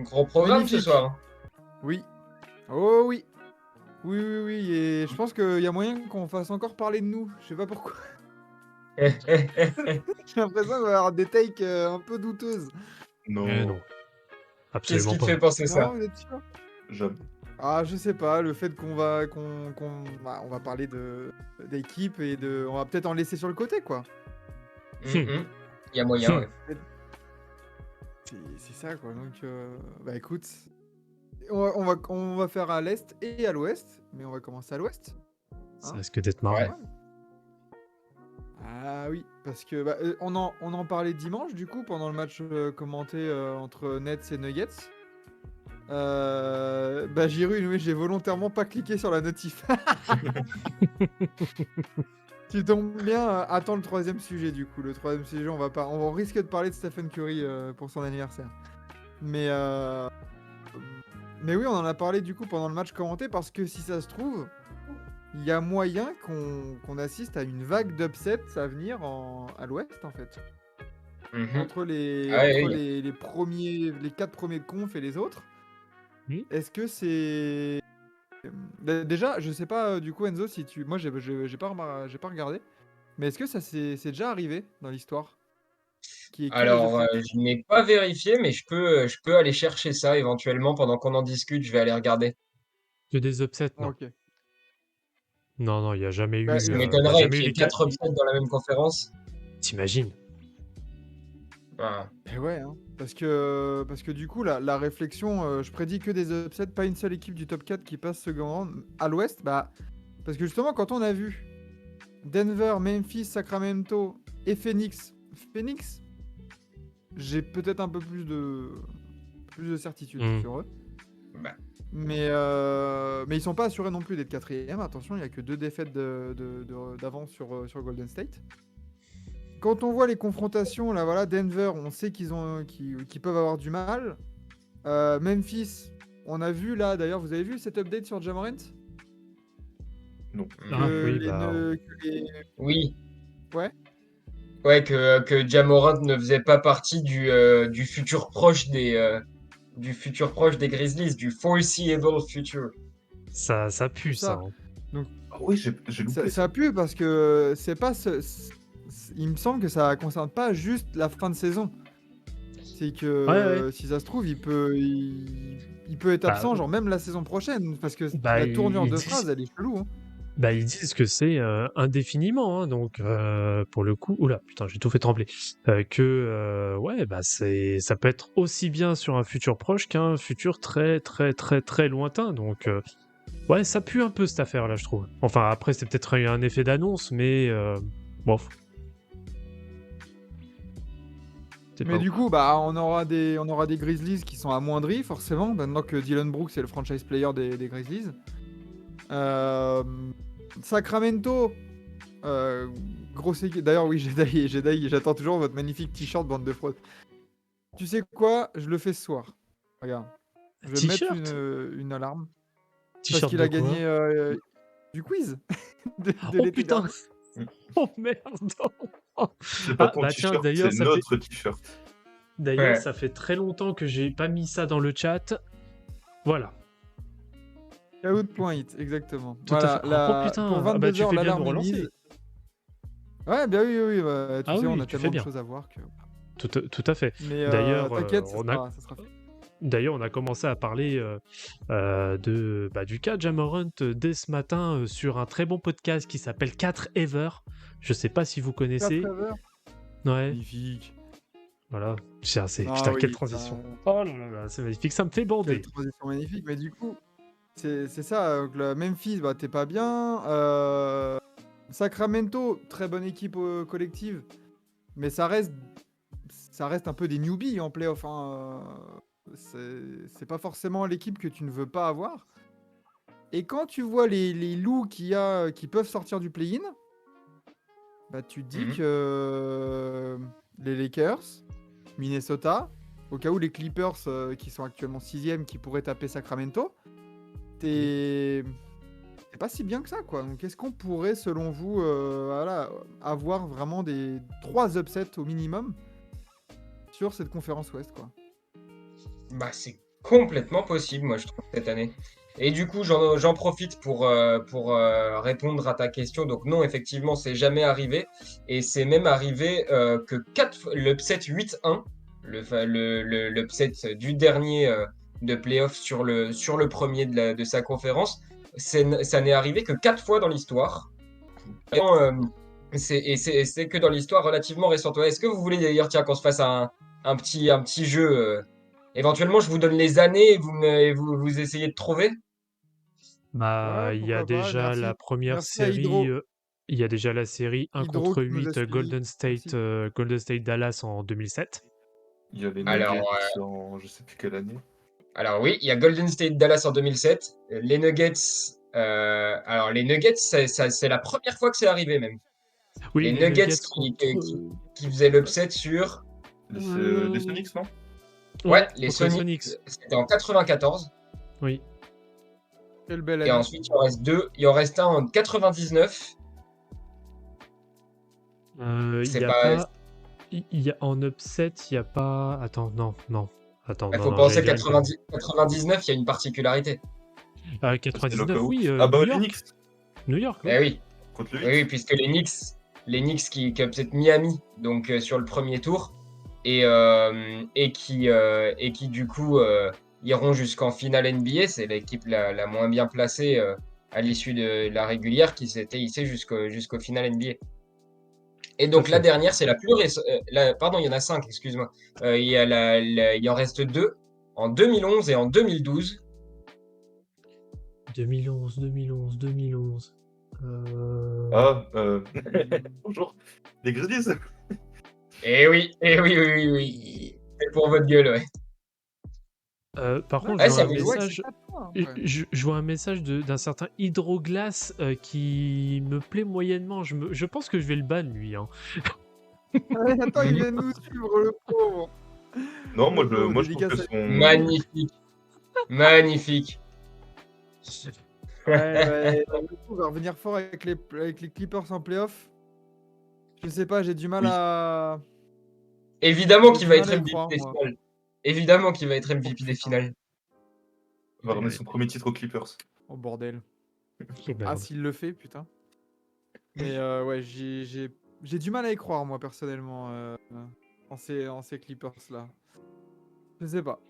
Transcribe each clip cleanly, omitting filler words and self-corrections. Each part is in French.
Gros programme ce Magnifique. soir. Oui. Oh oui. Oui, oui, oui. Et je pense qu'il y a moyen qu'on fasse encore parler de nous. Je sais pas pourquoi. J'ai l'impression qu'on va avoir des takes un peu douteuses. Non, non, Qu'est-ce absolument qui te pas. fait penser Non, ça? vous êtes sûr? jamais. Ah, je sais pas. Le fait qu'on va, on va parler d'équipe et on va peut-être en laisser sur le côté, quoi. Il y a moyen, ouais. C'est ça, quoi. Donc, bah écoute, on va faire à l'est et à l'ouest, mais on va commencer à l'ouest. Ça Hein. risque d'être marrant. Ouais. Ah oui, parce que on en parlait dimanche, du coup, pendant le match commenté entre Nets et Nuggets. Giroud, oui, j'ai volontairement pas cliqué sur la notif. Tu tombes bien, attends le troisième sujet, du coup. Le troisième sujet, on risque de parler de Stephen Curry pour son anniversaire. Mais oui, on en a parlé du coup pendant le match commenté parce que si ça se trouve, il y a moyen qu'on assiste à une vague d'upsets à venir à l'ouest en fait. Entre les 4 premiers confs et les autres. Est-ce que c'est... Déjà, je sais pas du coup Enzo si tu... Moi j'ai pas regardé. Mais est-ce que ça c'est déjà arrivé dans l'histoire? Qu'il y ait que des Alors, upsets? je n'ai pas vérifié, mais je peux aller chercher ça éventuellement pendant qu'on en discute. Je vais aller regarder. Que des upsets, non. Ok. Non, il n'y a jamais Bah, eu, Ça y a m'étonnerait jamais eu qu'il y ait les cas. 4 upsets dans la même conférence. T'imagines? Enfin, Et ouais, hein. Parce que du coup, la réflexion, je prédis que des upsets, pas une seule équipe du top 4 qui passe second round. À l'ouest, parce que justement, quand on a vu Denver, Memphis, Sacramento et Phoenix, j'ai peut-être un peu plus de certitude sur eux. bah, Mais ils sont pas assurés non plus d'être quatrième. Attention, il n'y a que 2 défaites d'avance sur Golden State. Quand on voit les confrontations, là, voilà, Denver, on sait qu'ils peuvent avoir du mal. Memphis, on a vu là, d'ailleurs, vous avez vu cet update sur Ja Morant? Non. Ah Que oui, oui. Ouais. Ouais, que Ja Morant ne faisait pas partie du futur proche du futur proche des Grizzlies, du foreseeable future. ça pue C'est ça. ça. Hein. Donc, Ah oui, j'ai loupé ça pue parce que c'est pas il me semble que ça concerne pas juste la fin de saison. C'est que si ça se trouve, il peut être absent, genre même la saison prochaine, parce que la tournure de phrase, elle est chelou. Hein. Ils disent que c'est indéfiniment, hein, donc pour le coup, oula, putain, j'ai tout fait trembler. Ça peut être aussi bien sur un futur proche qu'un futur très très très très lointain, donc ouais, ça pue un peu cette affaire-là, je trouve. Enfin, après, c'est peut-être un effet d'annonce, mais bof. Mais du coup, on aura des Grizzlies qui sont amoindris, forcément, maintenant que Dylan Brooks est le franchise player des Grizzlies. Sacramento, grosse équipe. D'ailleurs, oui, Jedi, j'attends toujours votre magnifique t-shirt, bande de fraude. Tu sais quoi? Je le fais ce soir. Regarde. Je vais mettre une alarme. T-shirt Parce qu'il a de quoi? gagné du quiz de Oh l'été putain! dernier. Oh merde! C'est pas ton t-shirt, d'ailleurs, c'est notre t-shirt. D'ailleurs, Ouais. ça fait très longtemps que j'ai pas mis ça dans le chat. Voilà. Out.it, exactement. Tout à fait. Oh putain! Pour 22h, tu fais bien de me l'alarme est relancer. mise. Ouais, bien oui. Tu sais, on a tu fais tellement de bien. choses à voir que... Tout à fait. Mais D'ailleurs, t'inquiète, ça sera fait. D'ailleurs, on a commencé à parler du cas de Ja Morant dès ce matin sur un très bon podcast qui s'appelle 4 Ever. Je sais pas si vous connaissez. 4 heures. Ouais. Magnifique. Voilà. Putain, quelle transition. Oh là là, c'est magnifique. Ça me fait bander. Quelle transition magnifique. Mais du coup, c'est ça. Memphis, t'es pas bien. Sacramento, très bonne équipe collective. Mais ça reste un peu des newbies en playoff. Hein. C'est pas forcément l'équipe que tu ne veux pas avoir. Et quand tu vois les loups qui peuvent sortir du play-in, tu te dis que les Lakers, Minnesota, au cas où les Clippers qui sont actuellement 6e qui pourraient taper Sacramento, c'est pas si bien que ça, quoi. Donc est-ce qu'on pourrait, selon vous, avoir vraiment 3 upsets au minimum sur cette conférence ouest, quoi? C'est complètement possible, moi, je trouve, cette année. Et du coup, j'en profite pour répondre à ta question. Donc non, effectivement, c'est jamais arrivé. Et c'est même arrivé que l'upset 8-1, l'upset du dernier de playoff sur le premier de sa conférence, ça n'est arrivé que 4 fois dans l'histoire. C'est que dans l'histoire relativement récente. Ouais, est-ce que vous voulez d'ailleurs, tiens, qu'on se fasse un petit jeu éventuellement, je vous donne les années et vous essayez de trouver? Bah, Ouais, il y a pourquoi pas. déjà la Merci. première Merci à série, il y a déjà la série 1 Hydro contre qui nous a 8 suivis. Merci. Golden State Dallas en 2007. Il y a les Alors, Nuggets en je sais plus quelle année. alors oui, il y a Golden State Dallas en 2007. Les Nuggets, alors les Nuggets, c'est la première fois que c'est arrivé même. Oui, Les les Nuggets Nuggets contre. qui faisaient l'upset sur, Les Sonics, non? ouais, Ouais, les contre les Sonics, Sonics. c'était en 94. Oui. Quelle belle Et année. ensuite, il en reste deux. Il en reste un en 99. Il C'est y a pas, pas. Il y a, en upset, il y a pas. Attends, non, non. Attends, il non, faut non, j'allais penser dire une connerie. 99, il y a une particularité. C'est 99, lockout. oui, Ah bah New les York. Knicks New York, oui. Eh oui. contre le Oui, oui, 8. puisque les Knicks qui upset Miami, donc sur le premier tour, et qui du coup iront jusqu'en finale NBA. C'est l'équipe la moins bien placée à l'issue de la régulière qui s'était hissée jusqu'au final NBA. Et Tout à donc la fait. dernière, c'est la plus récente. Pardon, il y en a 5, excuse-moi. Il en reste 2 en 2011 et en 2012. 2011, 2011, 2011. Ah, bonjour. Les Grizzlies. Eh oui, oui, oui, oui. C'est pour votre gueule, ouais. Par contre, Ouais, je vois ça un vous Mais joue. ouais, c'est message. 4 fois. Je vois un message d'un certain Hydroglace qui me plaît moyennement. Je pense que je vais le ban, lui. Hein. Ouais, attends, il vient de nous suivre, le pauvre. Non, Le pauvre, moi je trouve que dédicace à- son. Magnifique. Magnifique. Ouais, ouais, le coup va revenir fort avec les Clippers en playoff. Je sais pas, j'ai du mal Oui. à. Évidemment J'ai qu'il du va mal être à y MVP croire, des moi. finales. Évidemment qu'il va être Oh MVP des putain, finales. Il va ramener son premier titre aux Clippers. oh bordel. Oh, merde. Ah, s'il le fait, putain. Mais ouais, j'ai du mal à y croire, moi, personnellement, en ces Clippers-là. Je sais pas.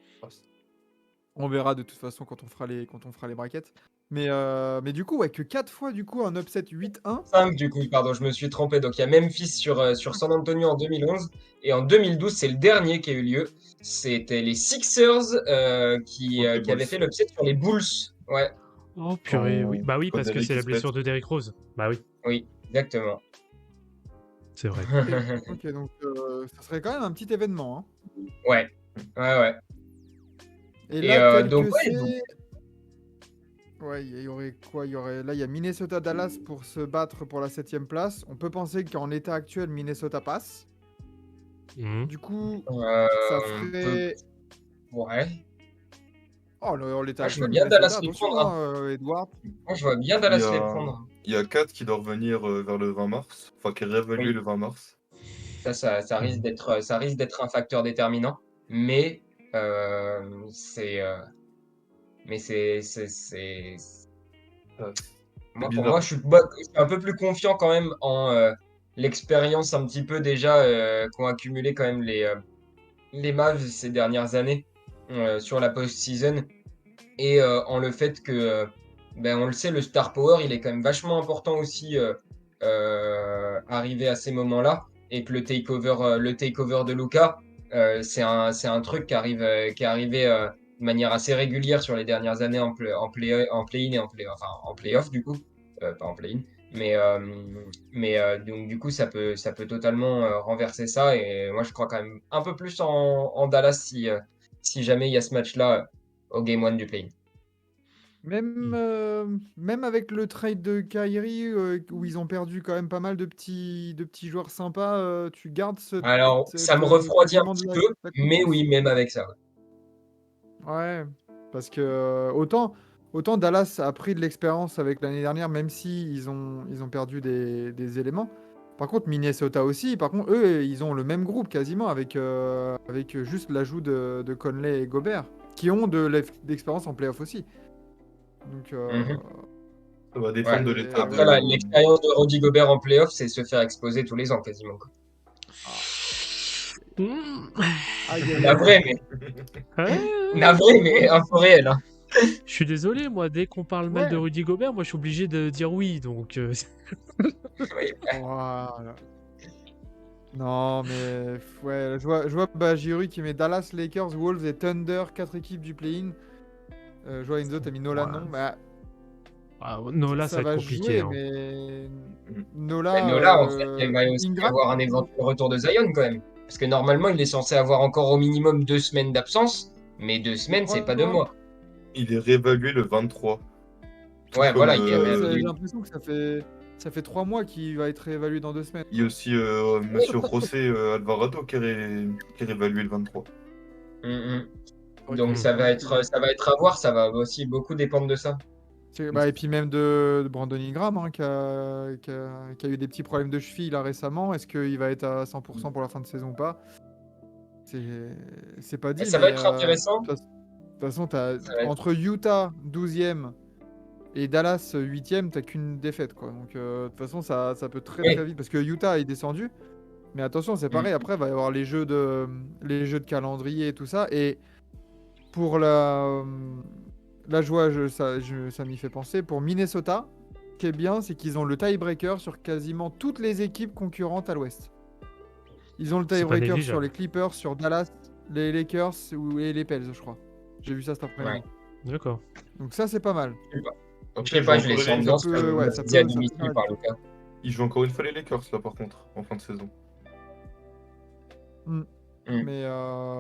On verra de toute façon quand on fera les brackets. Mais du coup, ouais, que 4 fois, du coup, un upset 8-1. 5 du coup, pardon, je me suis trompé. Donc il y a Memphis sur San Antonio en 2011 et en 2012, c'est le dernier qui a eu lieu. C'était les Sixers Contre les qui avaient Bulls. fait l'upset sur les Bulls. Ouais, Oh purée, oui. Bah oui, Quand parce que Derrick c'est il la se pète. blessure de Derrick Rose. Bah oui, oui, exactement. c'est vrai. Ok, donc ça serait quand même un petit événement, hein. Ouais, ouais, ouais. Et Et là, tel donc, que ouais, donc, c'est. Ouais, il y aurait quoi? Là, il y a Minnesota-Dallas pour se battre pour la 7ème place. On peut penser qu'en état actuel, Minnesota passe. Mhm. Du coup, ça on peut. ferait. Ouais. Oh, en l'état Moi, je vois actuel, bien Dallas Minnesota, les attention, prendre, hein. Edward. Moi, je vois bien Il y Dallas les a, prendre. il y a 4 qui doit revenir vers le 20 mars. Enfin, qui est réévalué Oui, le 20 mars. ça risque Mhm. ça risque d'être un facteur déterminant. Mais c'est. Mais Ah, c'est moi, pour moi, bizarre. je suis un peu plus confiant quand même en l'expérience un petit peu déjà qu'ont accumulé quand même les Mavs ces dernières années sur la post-season et en le fait que, ben, on le sait, le star power, il est quand même vachement important aussi arrivé à ces moments-là et que le takeover de Luka, c'est un truc qui est arrivé de manière assez régulière sur les dernières années en play-in et enfin, en play-off du coup, pas en play-in. Donc du coup, ça peut totalement renverser ça. Et moi, je crois quand même un peu plus en Dallas si jamais il y a ce match-là au Game 1 du play-in. Même avec le trade de Kyrie, où ils ont perdu quand même pas mal de petits joueurs sympas, tu gardes Alors, ça me cet refroidit un élément de petit la, peu, la mais confiance. oui, même avec ça. Ouais, parce que autant Dallas a pris de l'expérience avec l'année dernière, même si ils ont perdu des éléments. Par contre, Minnesota aussi, par contre, eux, ils ont le même groupe quasiment, avec juste l'ajout de Conley et Gobert. qui ont d'expérience en playoff aussi. Donc, Ça va dépendre de Ouais. l'état Après, ouais. l'expérience de Rudy Gobert en playoff, c'est se faire exposer tous les ans quasiment, quoi. Hmm. Aïe, aïe, aïe. Navré, mais, navré, mais info réelle. Hein. Je suis désolé, moi, dès qu'on parle mal Ouais. de Rudy Gobert, moi, je suis obligé de dire oui. Donc, Oui. Voilà. Non, mais ouais, je vois Bajiru qui met Dallas, Lakers, Wolves et Thunder, 4 équipes du play-in. Je vois Enzo, t'as mis Nola, Ouais. non. Bah, Nola, ça ça va être va compliqué. jouer, Hein. mais Mais Nola, Nola, en fait, il va aussi Ingram. avoir un éventuel retour de Zion quand même. Parce que normalement, il est censé avoir encore au minimum 2 semaines d'absence. Mais 2 semaines, c'est pas 2 mois. Il est réévalué le 23. Tout Ouais, comme voilà, il est J'ai réévalué. l'impression que ça fait 3 mois qu'il va être réévalué dans 2 semaines. il y a aussi Monsieur José Alvarado qui est réévalué le 23. Donc Mm. ça va être à voir, ça va aussi beaucoup dépendre de ça. Bah, et puis même de Brandon Ingram, hein, qui a eu des petits problèmes de cheville là récemment. Est-ce qu'il va être à 100% pour la fin de saison ou pas? C'est pas dit, Ça mais va être intéressant. de toute façon, Ça va être- entre Utah 12e et Dallas 8e, t'as qu'une défaite, quoi. Donc de toute façon, ça peut très Oui. très vite. Parce que Utah est descendu. Mais attention, c'est pareil, après, il va y avoir les jeux de calendrier et tout ça. Et pour la joie, ça m'y fait penser. Pour Minnesota, ce qui est bien, c'est qu'ils ont le tiebreaker sur quasiment toutes les équipes concurrentes à l'ouest. Ils ont le C'est pas tiebreaker sur négligeable. les Clippers, sur Dallas, les Lakers et les Pels, je crois. J'ai vu ça cet après-midi. D'accord. Donc ça, c'est pas mal. Donc, je sais pas, je les sens bien Ça peut- se ouais, ça baptiser à peut- ça peut domicile faire par la Lucas. Il joue encore une fois les Lakers là par contre, en fin de saison. Mm. Mm. Mais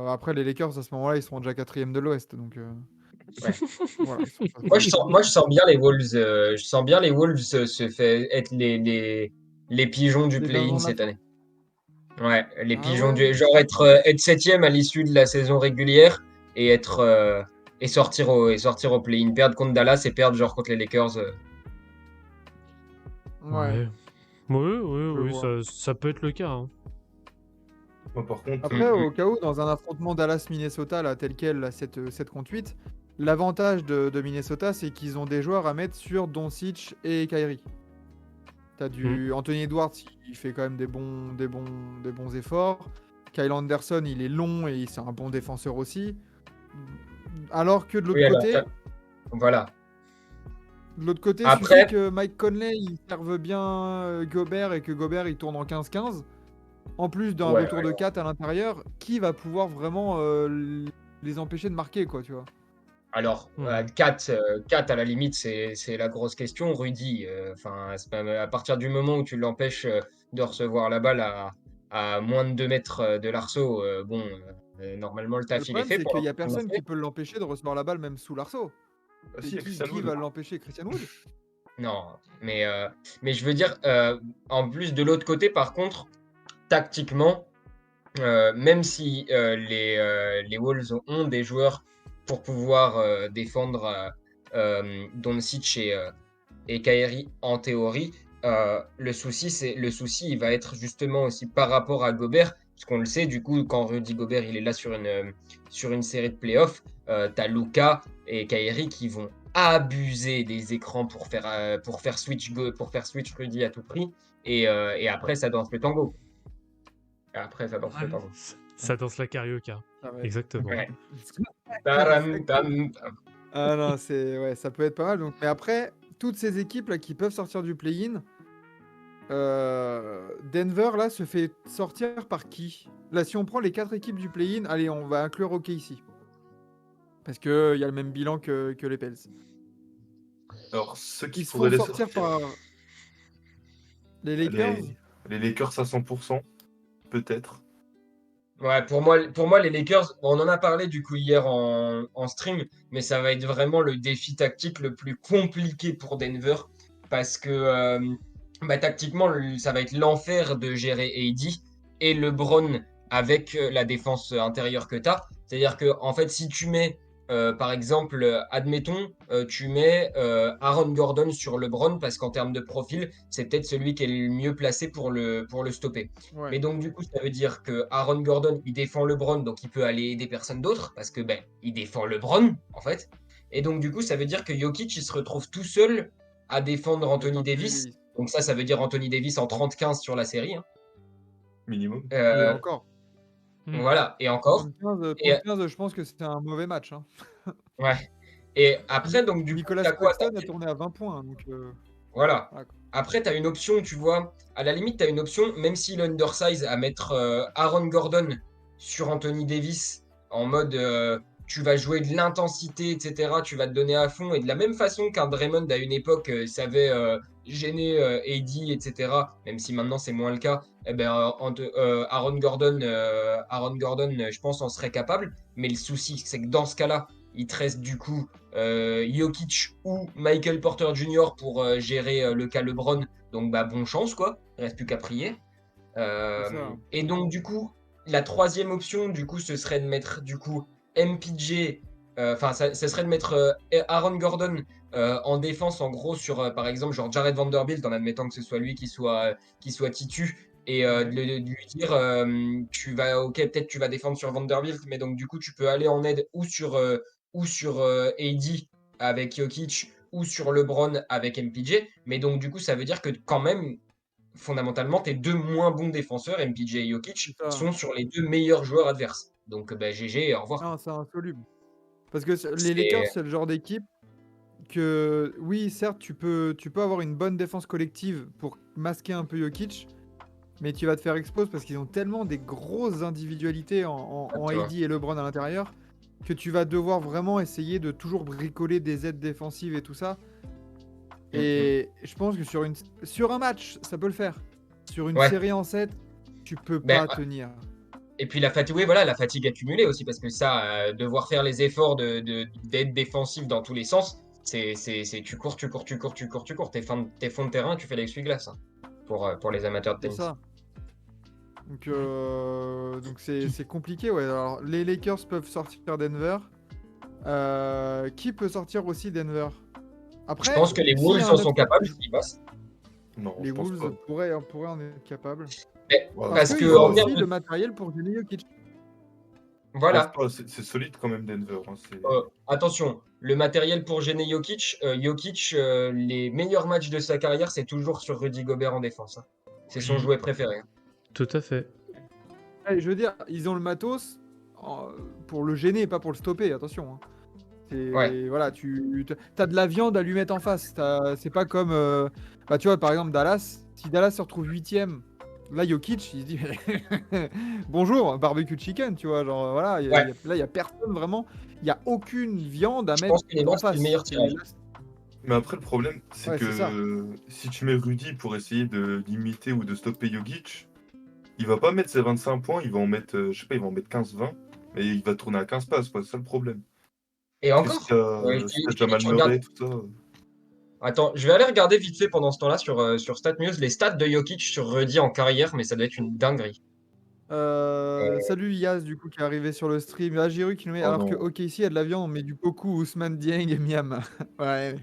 après, les Lakers, à ce moment-là, ils seront déjà 4e de l'ouest. Donc Ouais. voilà. Moi, je sens bien les Wolves. Je sens bien les Wolves se fait être les pigeons du Les play-in dindons de la cette année. Ouais, les Ah pigeons ouais. du genre être 7e à l'issue de la saison régulière et sortir au play-in, perdre contre Dallas et perdre genre contre les Lakers. Ouais, je Oui, vois. ça peut être le cas. Hein. Moi, par contre, Après, au cas où, dans un affrontement Dallas-Minnesota, là, tel quel, là, 7 contre 8, l'avantage de Minnesota, c'est qu'ils ont des joueurs à mettre sur Doncic et Kyrie. T'as du Anthony Edwards, il fait quand même des bons efforts. Kyle Anderson, il est long et c'est un bon défenseur aussi. Alors que de l'autre Oui, alors, côté, voilà. il suffit Après, que Mike Conley, il serve bien Gobert et que Gobert, il tourne en 15-15. En plus d'un ouais, retour de 4 à l'intérieur, qui va pouvoir vraiment les empêcher de marquer, quoi, tu vois. alors, 4 à la limite, c'est la grosse question. Rudy, enfin, à partir du moment où tu l'empêches de recevoir la balle à moins de 2 mètres de l'arceau, bon, normalement, le Le taf, il est problème, fait c'est pour qu'il y a l'instant. personne qui peut l'empêcher de recevoir la balle même sous l'arceau. bah, Et si, il y a Christian qui Wood. va l'empêcher? Christian Wood? Non, mais je veux dire, en plus, de l'autre côté, par contre, tactiquement, même si les Wolves ont des joueurs pour pouvoir défendre Doncic et Kyrie en théorie, le souci, il va être justement aussi par rapport à Gobert, parce qu'on le sait, du coup, quand Rudy Gobert il est là sur une série de playoffs, t'as Luka et Kyrie qui vont abuser des écrans pour faire switch Rudy à tout prix, et après ça danse le tango. Après, ça danse le tango. Ça danse la carioca. Ça va être- Exactement. Ouais. Taram, tam, tam. Ah non, ouais, ça peut être pas mal. Donc, mais après, toutes ces équipes là qui peuvent sortir du play-in, Denver là se fait sortir par qui? Là, si on prend les 4 équipes du play-in, allez, on va inclure OKC. Parce que il y a le même bilan que les Pels. Alors, ceux qui Ils se pourraient font les sortir par les Lakers. les Lakers à 100%, peut-être. Ouais, pour moi, les Lakers, bon, on en a parlé du coup hier en stream, mais ça va être vraiment le défi tactique le plus compliqué pour Denver parce que tactiquement, ça va être l'enfer de gérer AD et LeBron avec la défense intérieure que tu as. C'est-à-dire que en fait, si tu mets par exemple, admettons, tu mets Aaron Gordon sur LeBron parce qu'en termes de profil, c'est peut-être celui qui est le mieux placé pour le stopper. Ouais. Mais donc, du coup, ça veut dire que Aaron Gordon, il défend LeBron, donc il peut aller aider personne d'autre parce que ben, il défend LeBron, en fait. Et donc, du coup, ça veut dire que Jokic, il se retrouve tout seul à défendre Anthony Davis. Donc, ça veut dire Anthony Davis en 30-15 sur la série, hein. Minimum. Et Euh, encore. voilà, et encore. 30-15, Et, 30-15, je pense que c'était un mauvais match, hein. ouais. Et après, donc, du coup, Nicolas t'as quoi? Claxton a tourné à 20 points, donc Voilà. voilà, quoi. Après, tu as une option, tu vois. À la limite, tu as une option, même si l'undersize, à mettre Aaron Gordon sur Anthony Davis en mode tu vas jouer de l'intensité, etc. Tu vas te donner à fond. Et de la même façon qu'un Draymond à une époque savait gêner AD, etc. Même si maintenant c'est moins le cas. Eh ben, Aaron Gordon, je pense, en serait capable. Mais le souci, c'est que dans ce cas-là, il te reste du coup Jokic ou Michael Porter Jr. pour gérer le cas LeBron. Donc bah bonne chance quoi, il reste plus qu'à prier. C'est ça. Et donc du coup, la troisième option du coup ce serait de mettre du coup MPJ, enfin ça serait de mettre Aaron Gordon en défense en gros sur par exemple genre Jared Vanderbilt en admettant que ce soit lui qui soit titu. Et de lui dire, tu vas, ok, peut-être tu vas défendre sur Vanderbilt, mais donc du coup, tu peux aller en aide ou sur AD avec Jokic ou sur LeBron avec MPJ. Mais donc, du coup, ça veut dire que quand même, fondamentalement, tes deux moins bons défenseurs, MPJ et C'est Jokic, ça. sont sur les deux meilleurs joueurs adverses. Donc, bah, GG, au revoir. Non, c'est insoluble. Parce que les Lakers, C'est c'est le genre d'équipe que, oui, certes, tu peux avoir une bonne défense collective pour masquer un peu Jokic, mais tu vas te faire expose parce qu'ils ont tellement des grosses individualités en tu vois. AD et LeBron à l'intérieur que tu vas devoir vraiment essayer de toujours bricoler des aides défensives et tout ça. Et je pense que sur un match, ça peut le faire. Sur une Ouais. série en 7, tu peux Ben, pas tenir. et puis la fatigue, oui, voilà, la fatigue accumulée aussi, parce que ça, devoir faire les efforts d'aide défensive dans tous les sens, tu cours, tu cours, tu cours, tu cours, tu cours. Tes fonds de terrain, tu fais l'essuie-glace hein, pour les amateurs de C'est tennis. ça. Donc c'est compliqué, ouais. Alors, les Lakers peuvent sortir Denver. Qui peut sortir aussi Denver? Je Après, pense que les s'il y Wolves a en un sont upset, capables, s'ils passent. Non, les je pense pas. Wolves pourraient en être capables. Mais- Ouais, Parce Parce je que, pense qu'ils pas, ont en hein. termes aussi de- le matériel pour gagner Jokic. Je pense Voilà. pas, c'est solide quand même Denver, hein, Attention, le matériel pour gêner Jokic, les meilleurs matchs de sa carrière, c'est toujours sur Rudy Gobert en défense, hein. C'est son jouet préféré, hein. Tout à fait. Ouais, je veux dire, ils ont le matos euh, pour le gêner, pas pour le stopper, attention, hein. Ouais, Voilà, t'as de la viande à lui mettre en face. C'est pas comme. Bah, tu vois, par exemple, Dallas. Si Dallas se retrouve 8ème, là, Jokic, il se dit bonjour, barbecue chicken, tu vois. Genre, voilà, ouais. là, il y a personne vraiment. Il n'y a aucune viande à Je mettre pense que les en Bucks, c'est le face. meilleur tirage. Mais après, le problème, c'est Ouais, c'est ça. que si tu mets Rudy pour essayer de limiter ou de stopper Jokic, il va pas mettre ses 25 points, il va en mettre, je sais pas, il va en mettre 15-20, et il va tourner à 15 passes, quoi. C'est ça le problème. Et Parce que si encore, si t'as je te dis, Jamal tu regardes. Murray, tout ça. Attends, je vais aller regarder vite fait pendant ce temps-là sur StatMuse les stats de Jokic sur Rudy en carrière, mais ça doit être une dinguerie. Salut Yas, du coup, qui est arrivé sur le stream. Là, j'ai qui nous met Oh alors que non. OKC a de la viande, on met du Poku, Ousmane Dieng et Miam. Ouais.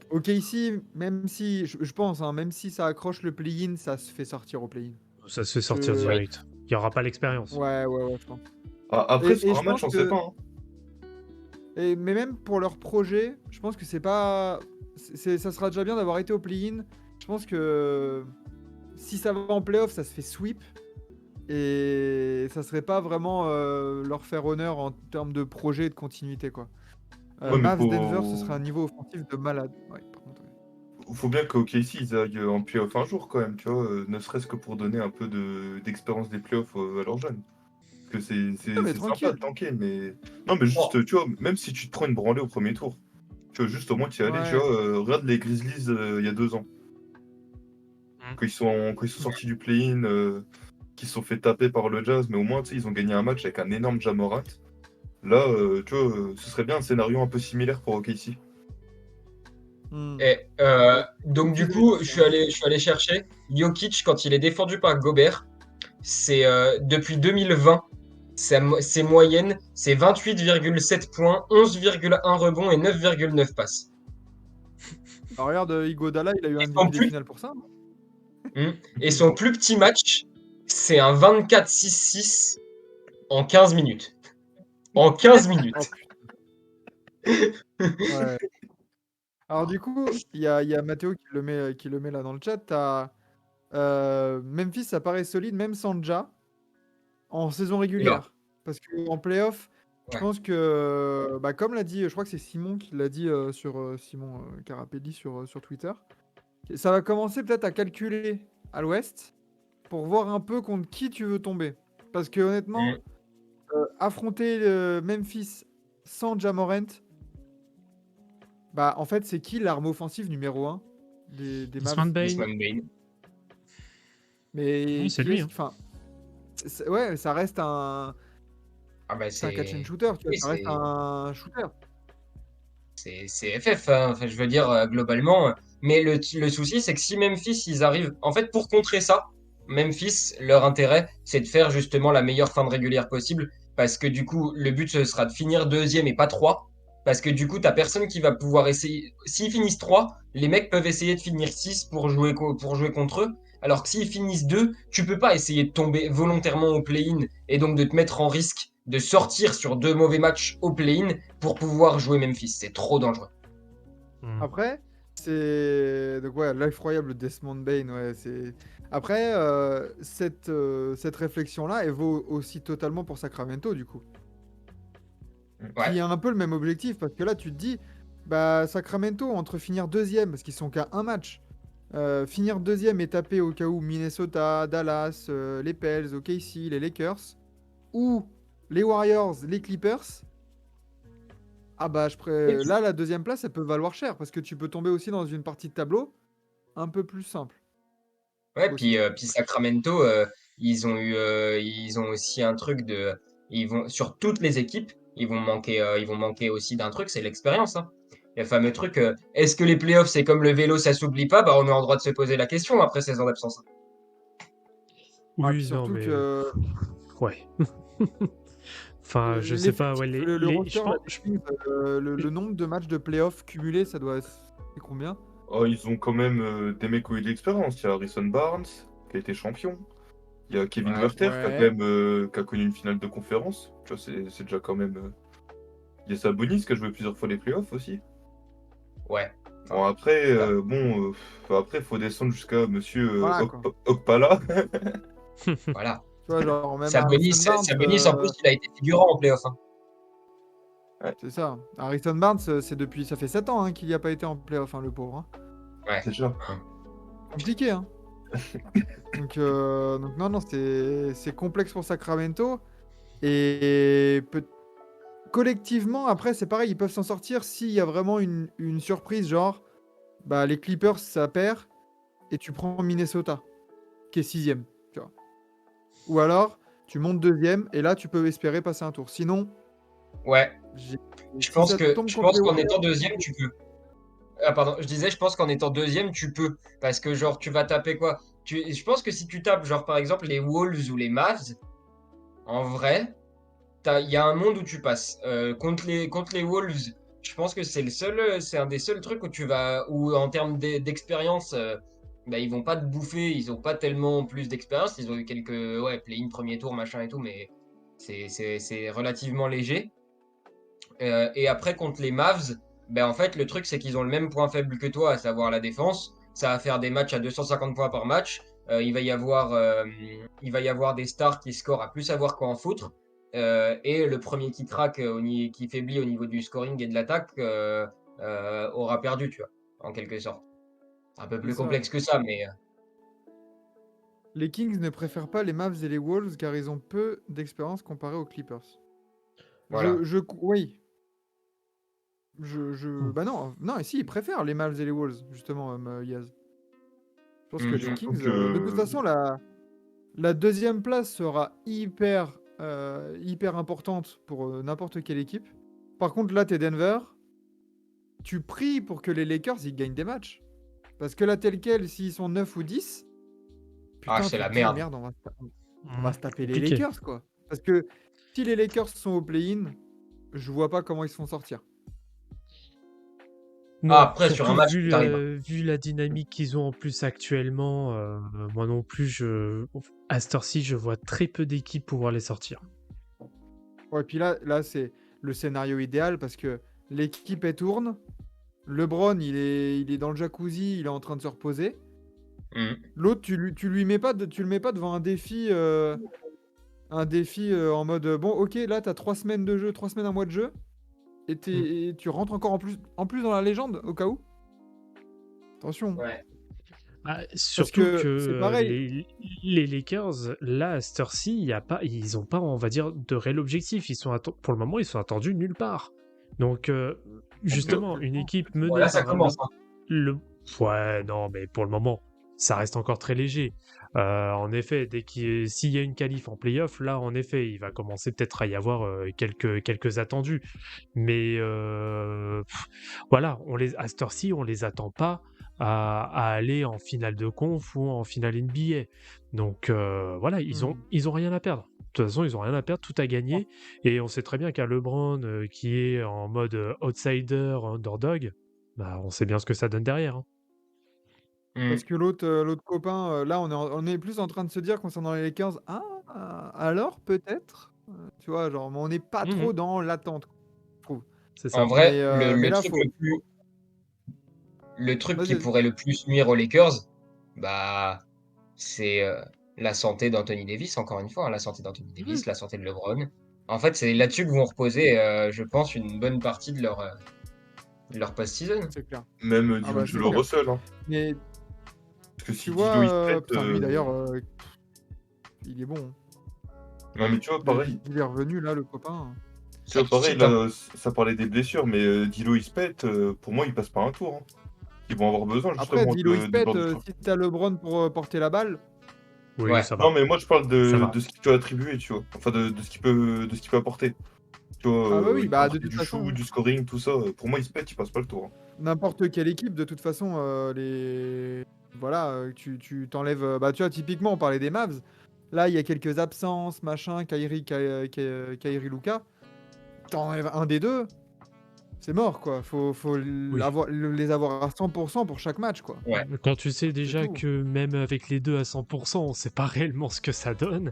OKC, même si, je pense, hein, même si ça accroche le play-in, ça se fait sortir au play-in. Ça se fait sortir Je- Oui. direct. Il n'y aura pas l'expérience. Ouais, je pense. Ah, après, sur Et un je match, pense on sait que, pas, hein. mais même pour leur projet, je pense que c'est pas, ça sera déjà bien d'avoir été au play-in. Je pense que si ça va en playoff, ça se fait sweep. Et ça serait pas vraiment leur faire honneur en termes de projet et de continuité, quoi. Ouais, mais Mavs Denver, ce serait un niveau offensif de malade. Ouais, par contre, ouais. faut bien qu'OKC, ils aillent en playoff un jour, quand même, tu vois, ne serait-ce que pour donner un peu d'expérience des playoffs à leurs jeunes. Parce que Ah, mais c'est sympa tranquille. de tanker, mais... Non, mais Oh, juste, tu vois, même si tu te prends une branlée au premier tour, tu vois, juste au moins t'y aller, tu Ouais. vois, regarde les Grizzlies il y a 2 ans. Quand ils sont sortis du play-in, qui se sont fait taper par le Jazz, mais au moins, tu sais, ils ont gagné un match avec un énorme Ja Morant. Là, tu vois, ce serait bien un scénario un peu similaire pour OKC. Hmm. et, Ouais. donc du Qu'ils coup, aient ça. je suis allé chercher Jokic quand il est défendu par Gobert. C'est depuis 2020. Ses moyennes, c'est 28,7 points, 11,1 rebonds et 9,9 passes. Alors, regarde, Iguodala, il a eu Et un son MVP des plus, finales pour ça. et son plus petit match, c'est un 24-6-6 en 15 minutes. En 15 Oh minutes. putain, ouais. Alors du coup, il y a Mathéo qui le met là dans le chat. Memphis, ça paraît solide, même sans Ja, en saison Oula, régulière. Parce qu'en playoff, je ouais. pense que, bah, comme l'a dit, je crois que c'est Simon qui l'a dit Simon Carapelli sur Twitter, ça va commencer peut-être à calculer à l'ouest pour voir un peu contre qui tu veux tomber. Parce que honnêtement, Mm. affronter Memphis sans Ja Morant, bah en fait, c'est qui l'arme offensive numéro 1 des Mavs? Desmond Bain. Desmond Bain. Mais Oui, c'est qui lui. est-ce Hein. enfin, ouais, ça reste Ah bah c'est un catch and c'est shooter, tu vois? oui, Ça reste un shooter. c'est FF, hein. Enfin, je veux dire, globalement. Mais le souci, c'est que si Memphis, ils arrivent. En fait, pour contrer ça, Memphis, leur intérêt, c'est de faire justement la meilleure fin de régulière possible. Parce que du coup, le but, ce sera de finir deuxième et pas trois. Parce que du coup, t'as personne qui va pouvoir essayer. S'ils finissent 3, les mecs peuvent essayer de finir 6 pour pour jouer contre eux. Alors que s'ils finissent 2, tu peux pas essayer de tomber volontairement au play-in et donc de te mettre en risque de sortir sur 2 mauvais matchs au play-in pour pouvoir jouer Memphis. C'est trop dangereux. Hmm. Après, c'est donc ouais, l'effroyable Desmond Bain, ouais, c'est après cette réflexion-là, elle vaut aussi totalement pour Sacramento du coup, Ouais. qui a un peu le même objectif parce que là tu te dis bah Sacramento entre finir deuxième parce qu'ils sont qu'à un match, finir deuxième et taper au cas où Minnesota, Dallas, les Pels, OKC, les Lakers ou les Warriors, les Clippers. Ah bah Et tu- là la deuxième place elle peut valoir cher parce que tu peux tomber aussi dans une partie de tableau un peu plus simple Ouais, aussi. puis Sacramento, ils ont aussi un truc de, ils vont sur toutes les équipes, ils vont manquer aussi d'un truc, c'est l'expérience, hein. Le fameux truc, est-ce que les playoffs c'est comme le vélo, ça s'oublie pas? Bah, on est en droit de se poser la question après 16 ans d'absence. Ah, puis Oui, non, surtout mais que ouais. Enfin, je sais pas. Ouais, l'effectif, le je roster là, pense. des Kings, le nombre de matchs de playoff cumulés, ça doit c'est combien? Oh, ils ont quand même des mecs qui ont eu de l'expérience. Il y a Harrison Barnes, qui a été champion. Il y a Kevin Ouais, Werther, qui a quand Ouais. même qui a connu une finale de conférence. Tu vois, c'est déjà quand même. Il y a Sabonis, qui a joué plusieurs fois les playoffs aussi. ouais. Bon, Enfin, après, voilà. après, faut descendre jusqu'à monsieur Voilà quoi. Okpala. Voilà. Tu vois, genre même Harrison Barnes, Sabonis, en plus, il a été figurant en playoff, hein. Ouais, c'est ça. Harrison Barnes, c'est depuis, ça fait 7 ans hein, qu'il n'y a pas été en playoff, hein, le pauvre, hein. Ouais. déjà. Compliqué, hein. Donc non, non, c'est complexe pour Sacramento. Et collectivement, après, c'est pareil, ils peuvent s'en sortir s'il y a vraiment une surprise, genre, bah, les Clippers, ça perd, et tu prends Minnesota, qui est sixième, tu vois. Ou alors, tu montes deuxième, et là, tu peux espérer passer un tour. Sinon, Ouais. j'ai- si ça tombe Je contre pense les qu'en étant Warriors, deuxième, tu peux. Ah, pardon, je disais, je pense qu'en étant deuxième, tu peux. Parce que, genre, tu vas taper quoi? Je pense que si tu tapes, genre, par exemple, les Wolves ou les Mavs, en vrai, il y a un monde où tu passes. Contre les Wolves, je pense que c'est un des seuls trucs où tu vas, où en termes d'expérience, bah, ils vont pas te bouffer, ils ont pas tellement plus d'expérience. Ils ont eu quelques, ouais, play-in, premier tour, machin et tout, mais c'est relativement léger. Et après, contre les Mavs, ben en fait, le truc, c'est qu'ils ont le même point faible que toi, à savoir la défense. Ça va faire des matchs à 250 points par match. Il va y avoir des stars qui scorent à plus savoir quoi en foutre. Et le premier qui craque, qui faiblit au niveau du scoring et de l'attaque, aura perdu, tu vois, en quelque sorte. C'est un peu c'est plus ça. complexe que ça, mais Les Kings ne préfèrent pas les Mavs et les Wolves car ils ont peu d'expérience comparé aux Clippers. voilà. Oui, Hmm. bah non, non, et si, ils préfèrent les Mavs et les Wolves, justement, Yaz. Je pense que les Mm. Kings, Surtout de toute que. façon, la deuxième place sera hyper importante pour n'importe quelle équipe. Par contre, là, t'es Denver, tu pries pour que les Lakers, ils gagnent des matchs. Parce que là, tel quel, s'ils sont 9 ou 10, Ah, putain, c'est tu la te dis, merde. merde, on va se taper les Compliqué. Lakers, quoi. Parce que Si les Lakers sont au play-in, je vois pas comment ils se font sortir. Non, après, sur un surtout match, tout arrive. vu la dynamique qu'ils ont en plus actuellement, moi non plus, à cette heure-ci, je vois très peu d'équipes pouvoir les sortir. Ouais, puis là c'est le scénario idéal parce que l'équipe elle tourne. LeBron, il est dans le jacuzzi, il est en train de se reposer. Mhm. L'autre, tu le mets pas devant un défi en mode bon, ok, là t'as 3 semaines de jeu, 3 semaines, un mois de jeu, et tu rentres encore en plus dans la légende au cas où. Attention, Ouais. Ah, parce surtout que que c'est pareil. les Lakers, là, à cette heure-ci, ils ont pas, on va dire, de réel objectif. Pour le moment, ils sont attendus nulle part. Donc, justement, une équipe menée Voilà, ça par commence. Hein. le... Ouais, non, mais pour le moment, ça reste encore très léger. En effet, s'il y a une qualif en playoff, là, en effet, il va commencer peut-être à y avoir quelques attendus. Mais voilà, à cette heure-ci, on les attend pas à aller en finale de conf ou en finale NBA. Donc voilà, ils ont rien à perdre. De toute façon, ils ont rien à perdre, tout à gagner. Et on sait très bien qu'un LeBron qui est en mode outsider, underdog, bah, on sait bien ce que ça donne derrière. Hein. Parce Mhm. que l'autre copain, là, on est plus en train de se dire concernant les Lakers, alors peut-être, tu vois, genre, mais on n'est pas Mhm, trop dans l'attente, je trouve. c'est En ça. vrai, Mais le là, truc le truc vas-y, qui vas-y. pourrait le plus nuire aux Lakers, bah, c'est la santé d'Anthony Davis, encore une fois, hein, la santé d'Anthony Mhm. Davis, la santé de LeBron. En fait, c'est là-dessus que vont reposer, je pense, une bonne partie de leur post-season. C'est clair. Même Ah bah, c'est D'Angelo clair. Russell, hein. Mais Parce que tu si vois, Dilo il se pète, putain, lui d'ailleurs, il est bon. Hein. non mais tu vois, Depuis pareil. qu'il est revenu, là, le copain. Tu vois, pareil, Certitude, hein. là, ça parlait des blessures, mais Dilo il se pète, pour moi, il passe pas un tour. Hein. Ils vont avoir besoin Après, justement Dilo, il se de pète, joueurs de choix. si t'as LeBron pour porter la balle. Oui, Ouais. ça Non, va. mais moi je parle Ça de va. ce qu'il peut attribuer, tu vois. Enfin, de ce qu'il peut apporter. Tu vois, Ah bah oui, il peut bah de apporter toute du façon, shoot, hein, du scoring, tout ça. Pour moi, il se pète, il passe pas le tour. Hein. n'importe quelle équipe, de toute façon, voilà, tu t'enlèves. Bah, tu vois, typiquement, on parlait des Mavs. Là, il y a quelques absences, machin, Kyrie, Luka. T'enlèves un des deux, c'est mort, quoi. Faut Oui. les avoir à 100% pour chaque match, quoi. Ouais. Quand tu sais C'est déjà tout. que même avec les deux à 100%, on sait pas réellement ce que ça donne.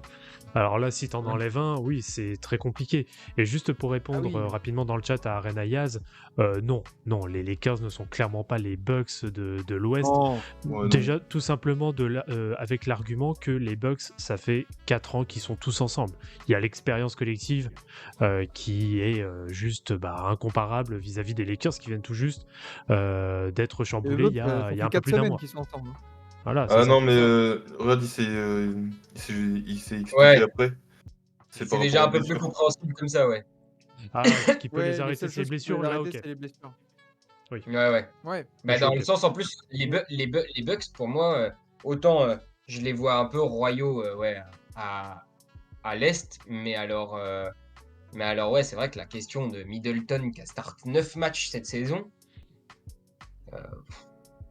Alors là, si t'en Mhm. enlèves un, oui, c'est très compliqué. Et juste pour Ah répondre oui. rapidement dans le chat à Arena Yaz, non, non, les Lakers ne sont clairement pas les Bucks de l'Ouest. Non. Ouais, non. Déjà, tout simplement avec l'argument que les Bucks, ça fait 4 ans qu'ils sont tous ensemble. Il y a l'expérience collective qui est juste incomparable vis-à-vis des Lakers qui viennent tout juste d'être Les chamboulés Bucks, il ça y a fait un peu 4 plus d'un semaines mois. qu'ils sont ensemble. Hein. Voilà, c'est Ah ça. non, mais C'est ça. regarde, il s'est expliqué Ouais, après. C'est c'est par déjà rapport aux un peu plus blessures. compréhensible comme ça, ouais. Ah, ce qui peut les Ouais, les arrêter, seules c'est les choses qui peuvent blessures, les là, arrêter, ok. c'est les blessures. Oui, Ouais, ouais. Ouais. là, Bah, je suis dans le ok. sens, en plus, les Bucks, pour moi, autant je les vois un peu royaux ouais, à, à l'Est, mais alors, ouais, c'est vrai que la question de Middleton qui a start 9 matchs cette saison, euh,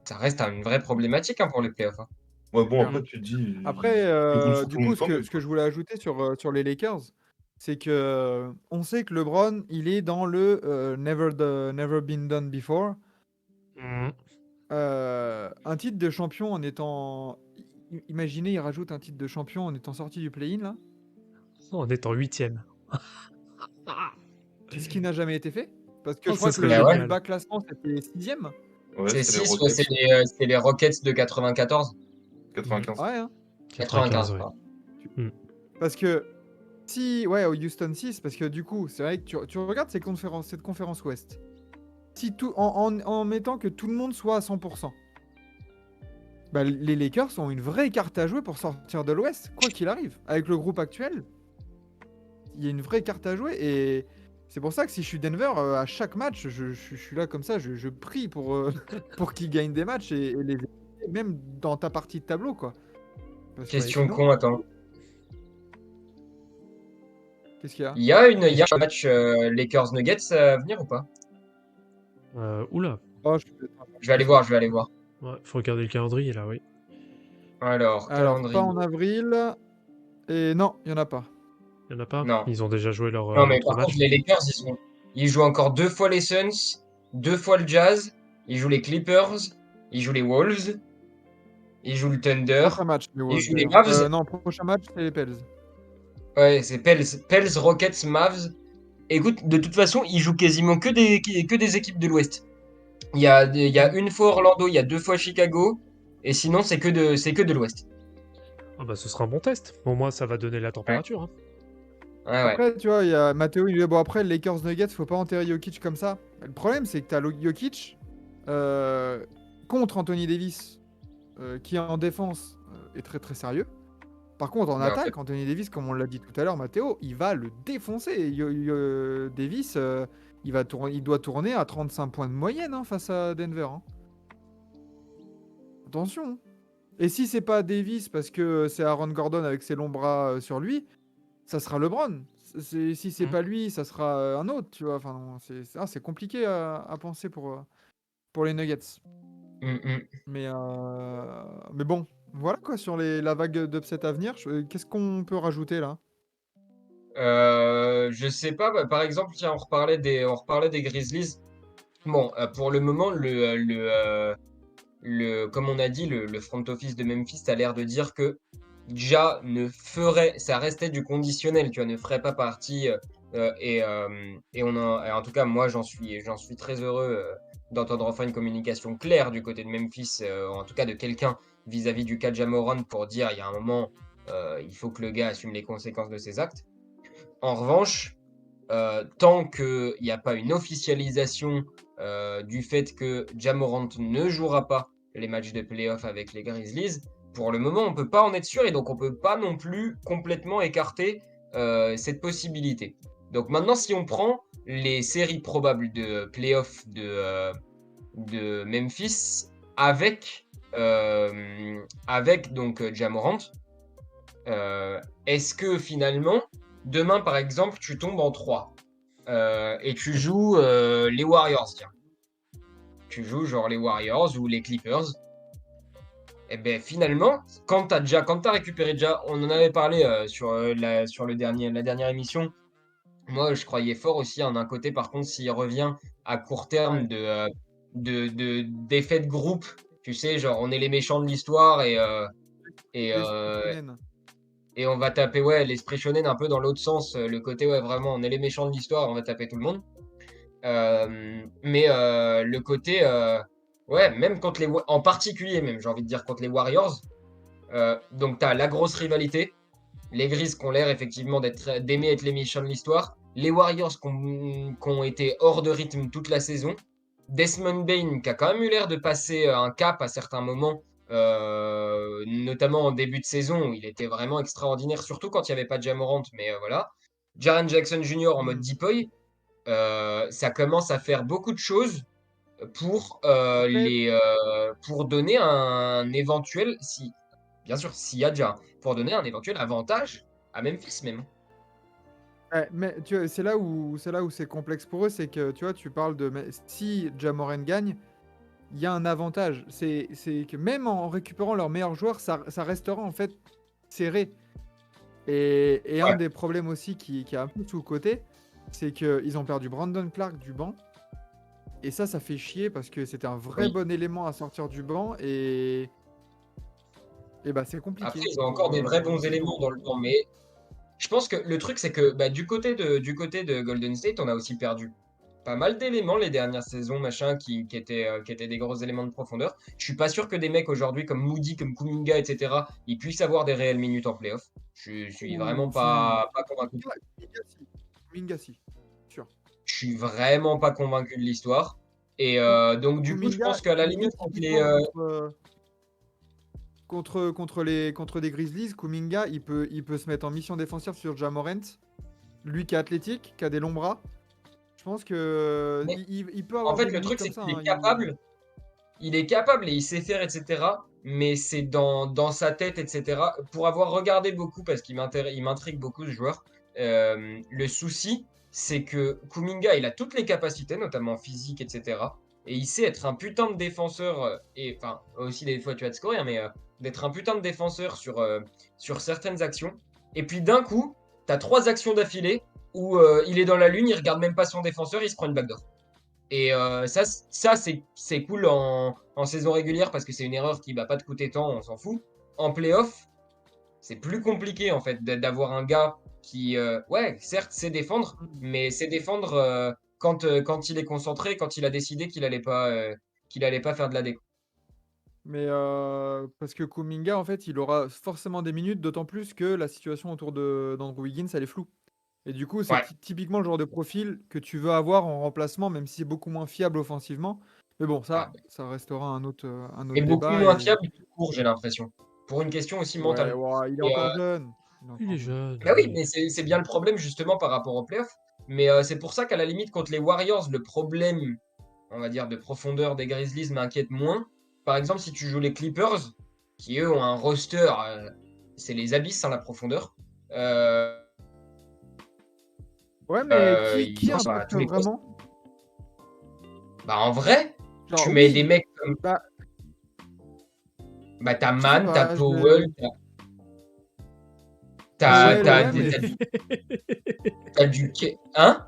ça reste une vraie problématique hein, pour les playoffs. Hein. Ouais, C'est bon, clair. après, tu te dis, Après, il roule sur tout du le coup, monde ce quand que, même, ce que quoi. je voulais ajouter sur les Lakers, c'est que on sait que LeBron, il est dans le never been done before. Mhm. Un titre de champion en étant. Imaginez, il rajoute un titre de champion en étant sorti du play-in, là. On est en 8e. C'est ce qui n'a jamais été fait. Parce que Oh, je ce crois que serait Bah le ouais, plus génial. bas classement, c'était 6e. Ouais, c'est c'était les 6, ouais, Rockets, c'est les Rockets de 94. 95. Ouais, hein. 95, 95, ouais. pardon. Mm. Parce que si. Ouais, au Houston 6, parce que du coup, c'est vrai que tu regardes cette conférence Ouest. Si tout, en mettant que tout le monde soit à 100%. Bah, les Lakers ont une vraie carte à jouer pour sortir de l'Ouest, quoi qu'il arrive. Avec le groupe actuel, il y a une vraie carte à jouer et c'est pour ça que si je suis Denver, à chaque match, je suis là comme ça, je prie pour qu'ils gagnent des matchs et les même dans ta partie de tableau, quoi. Parce que Question sinon, con, attends. qu'est-ce qu'il y a? Il y a un match Lakers Nuggets à venir ou pas? Oula, Oh, je suis Je vais aller voir, je vais aller voir. ouais, faut regarder le calendrier, là, oui. Alors, Alors, pas calendrier. en avril et non, il y en a pas. Il n'y en a pas? Non. Ils ont déjà joué Non, leurs mais 3 par contre, matchs? les Lakers, ils jouent encore 2 fois les Suns, 2 fois le Jazz, ils jouent les Clippers, ils jouent les Wolves, ils jouent le Thunder, Prochain match, les ils Wolves jouent les d'ailleurs. Mavs. Non, prochain match, c'est les Pels. Ouais, c'est Pels, Rockets, Mavs. Écoute, de toute façon, ils jouent quasiment que des équipes de l'Ouest. Il y a une fois Orlando, il y a 2 fois Chicago, et sinon, c'est que de l'Ouest. Ah bah, ce sera un bon test. Au moins, ça va donner la Ouais, température, hein. ouais, ouais. Après, tu vois, il y a Matteo, il dit bon, après, Lakers Nuggets, faut pas enterrer Jokic comme ça. Le problème, c'est que t'as Jokic euh, contre Anthony Davis, qui en défense est très très sérieux. Par contre, en Mais en fait, attaque, Anthony Davis, comme on l'a dit tout à l'heure, Matteo, il va le défoncer. Davis, il doit tourner à 35 points de moyenne hein, face à Denver. Hein. Attention. Hein. Et si c'est pas Davis parce que c'est Aaron Gordon avec ses longs bras sur lui, ça sera LeBron. Si c'est Mhm. pas lui, ça sera un autre, tu vois. Enfin, non, c'est compliqué à penser pour les Nuggets. hum, hum. Mais bon, voilà quoi sur la vague d'upset à venir. Qu'est-ce qu'on peut rajouter là? Je sais pas, bah, par exemple, tiens, on reparlait des Grizzlies. Bon, pour le moment, comme on a dit, le front office de Memphis a l'air de dire que Ja ça restait du conditionnel, tu vois, ne ferait pas partie. Et en tout cas, moi, j'en suis très heureux d'entendre enfin une communication claire du côté de Memphis, en tout cas de quelqu'un vis-à-vis du cas Ja Morant pour dire, il y a un moment, il faut que le gars assume les conséquences de ses actes. En revanche, tant qu'il n'y a pas une officialisation du fait que Ja Morant ne jouera pas les matchs de playoff avec les Grizzlies, pour le moment, on ne peut pas en être sûr et donc on ne peut pas non plus complètement écarter cette possibilité. Donc maintenant, si on prend les séries probables de playoff de Memphis avec donc Ja Morant, est-ce que finalement, demain par exemple, tu tombes en 3 et tu joues les Warriors, tiens. Tu joues genre les Warriors ou les Clippers. Et ben finalement, quand t'as récupéré déjà, on en avait parlé sur la dernière émission. Moi, je croyais fort aussi en un côté, par contre, s'il revient à court terme Ouais, d'effets de groupe, tu sais, genre on est les méchants de l'histoire et, l'esprit euh, shonen. et on va taper ouais, l'esprit shonen un peu dans l'autre sens, le côté ouais, vraiment, on est les méchants de l'histoire, on va taper tout le monde. Mais le côté, ouais, même contre en particulier, même, j'ai envie de dire, contre les Warriors, donc tu as la grosse rivalité, les Grizzlies qui ont l'air effectivement d'aimer être les méchants de l'histoire, les Warriors qui ont été hors de rythme toute la saison, Desmond Bane qui a quand même eu l'air de passer un cap à certains moments, notamment en début de saison où il était vraiment extraordinaire, surtout quand il n'y avait pas de Ja Morant, mais voilà. Jaren Jackson Jr. en mode Hmm. Deepoy, ça commence à faire beaucoup de choses Après, pour donner un éventuel, si, bien sûr, s'il y a déjà, pour donner un éventuel avantage à Memphis même. ouais, mais tu vois, c'est là où c'est complexe pour eux, c'est que tu vois, tu parles de mais si Ja Morant gagne, il y a un avantage. C'est que même en récupérant leurs meilleurs joueurs, ça restera en fait serré. Et un Ouais. des problèmes aussi qui est un peu sous le côté, c'est qu'ils ont perdu Brandon Clark du banc. Et ça fait chier parce que c'était un vrai Oui. bon élément à sortir du banc. Et bah, c'est Après, compliqué ils ont encore des vrais bons éléments dans le temps, mais je pense que le truc, c'est que bah, du côté de Golden State, on a aussi perdu pas mal d'éléments les dernières saisons, machin, qui étaient des gros éléments de profondeur. Je suis pas sûr que des mecs aujourd'hui comme Moody, comme Kuminga, etc., ils puissent avoir des réelles minutes en playoff. Je suis vraiment Ou si. pas convaincu. Kuminga, si. Kuminga, si. Sûr. Je suis vraiment pas convaincu de l'histoire. Et donc, du coup, je pense qu'à la Kuminga, limite, contre les. typiquement, contre des Grizzlies, Kuminga, il peut se mettre en mission défensive sur Ja Morant. Lui qui est athlétique, qui a des longs bras. Je pense que Mais il peut en avoir fait, des le minutes truc, comme c'est ça. qu'il est Hein. capable. Il est capable et il sait faire, etc. Mais c'est dans sa tête, etc. Pour avoir regardé beaucoup, parce il m'intrigue beaucoup ce joueur, le souci, c'est que Kuminga, il a toutes les capacités, notamment physiques, etc. Et il sait être un putain de défenseur, et enfin, aussi des fois tu vas te scorer, hein, mais d'être un putain de défenseur sur certaines actions. Et puis d'un coup, t'as 3 actions d'affilée où il est dans la lune, il regarde même pas son défenseur, il se prend une backdoor. Et ça c'est cool en saison régulière parce que c'est une erreur qui va pas te coûter tant, on s'en fout. En playoff, c'est plus compliqué en fait d'avoir un gars qui, ouais, certes, sait défendre, mais sait défendre quand il est concentré, quand il a décidé qu'il allait pas faire de la déco. Mais parce que Kuminga, en fait, il aura forcément des minutes, d'autant plus que la situation autour d'Andrew Wiggins, elle est floue. Et du coup, c'est Ouais. typiquement le genre de profil que tu veux avoir en remplacement, même si c'est beaucoup moins fiable offensivement. Mais bon, Ah, ça restera un et autre beaucoup débat. moins Et... fiable tout court, j'ai l'impression. Pour une question aussi Ouais, mentale. ouais, il est Et, encore jeune. Il est Il encore est jeune. jeune, bah oui, oui. mais c'est bien le problème justement par rapport aux playoffs. Mais c'est pour ça qu'à la limite, contre les Warriors, le problème, on va dire, de profondeur des Grizzlies m'inquiète moins. Par exemple, si tu joues les Clippers, qui eux ont un roster, c'est les abysses, hein, la profondeur. Euh, Ouais, mais qui ils ont à impacte tous les postes. vraiment? Bah en vrai, tu Genre, mets des oui, mecs comme. bah, Bah t'as je sais Man, t'as pas. Powell, Powell, ouais, Mais mais t'as du. Hein?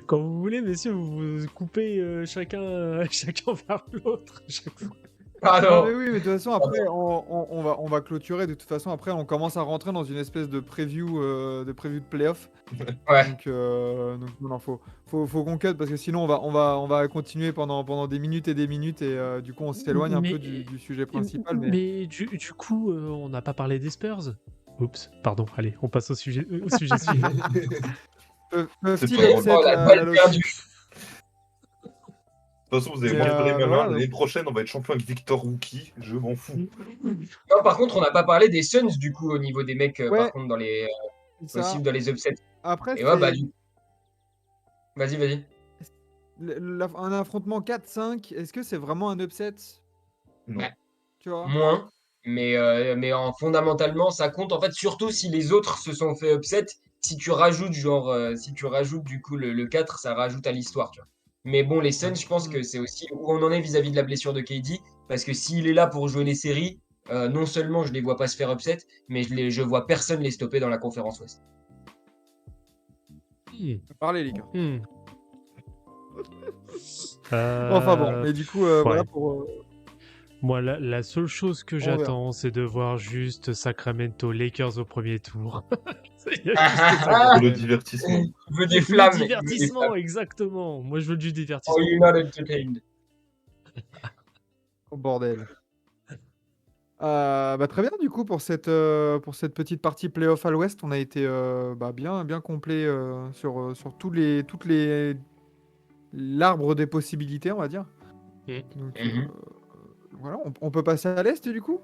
quand vous voulez, messieurs, vous vous coupez chacun vers l'autre à chaque fois. non, mais Pardon. oui, mais de toute façon, après, on va clôturer. De toute façon, après, on commence à rentrer dans une espèce de preview de playoff. Ouais. Donc non, faut qu'on cut parce que sinon, on va continuer pendant des minutes et des minutes. Et du coup, on s'éloigne un peu Mais, du sujet principal. Mais mais du coup, on n'a pas parlé des Spurs. Oups, pardon, allez, on passe au sujet suivant. C'est peuvent-ils pas drôle. upset Oh, la la balle lottery? perdue. De toute façon, vous avez Mais mangé ma main. voilà, L'année prochaine, on va être champion avec Victor Wookie. Je m'en fous. Non, par contre, on n'a pas parlé des Suns du coup au niveau des mecs, par ouais, contre, dans les c'est ça. possibles dans les upsets. Après, Et ouais, bah c'est du vas-y, vas-y. un affrontement 4-5. Est-ce que c'est vraiment un upset? Non. Bah, Tu vois? moins, mais fondamentalement, ça compte en fait surtout si les autres se sont fait upset. Si tu rajoutes genre, si tu rajoutes du coup le 4, ça rajoute à l'histoire, tu vois. Mais bon, les Suns, je pense Hmm. que c'est aussi où on en est vis-à-vis de la blessure de KD, parce que s'il est là pour jouer les séries, non seulement je les vois pas se faire upset, mais je vois personne les stopper dans la conférence Ouest. Parlez, les gars. Hmm. Enfin bon, mais du coup, voilà Ouais. pour. Moi, la seule chose que On verra. j'attends, c'est de voir juste Sacramento Lakers au premier tour. Il y a Ah, juste ah, ça que Pour ah, le j'attends. divertissement. il veut des Le flammes, il veut des divertissement, flammes. exactement. Moi, je veux du Oh, divertissement. you're not entertained. Au bordel. Bah, très bien, du coup, pour cette petite partie playoff à l'Ouest, on a été bien complet sur toutes l'arbre des possibilités, on va dire. Hmm. Donc Mhm. voilà, on peut passer à l'Est, du coup?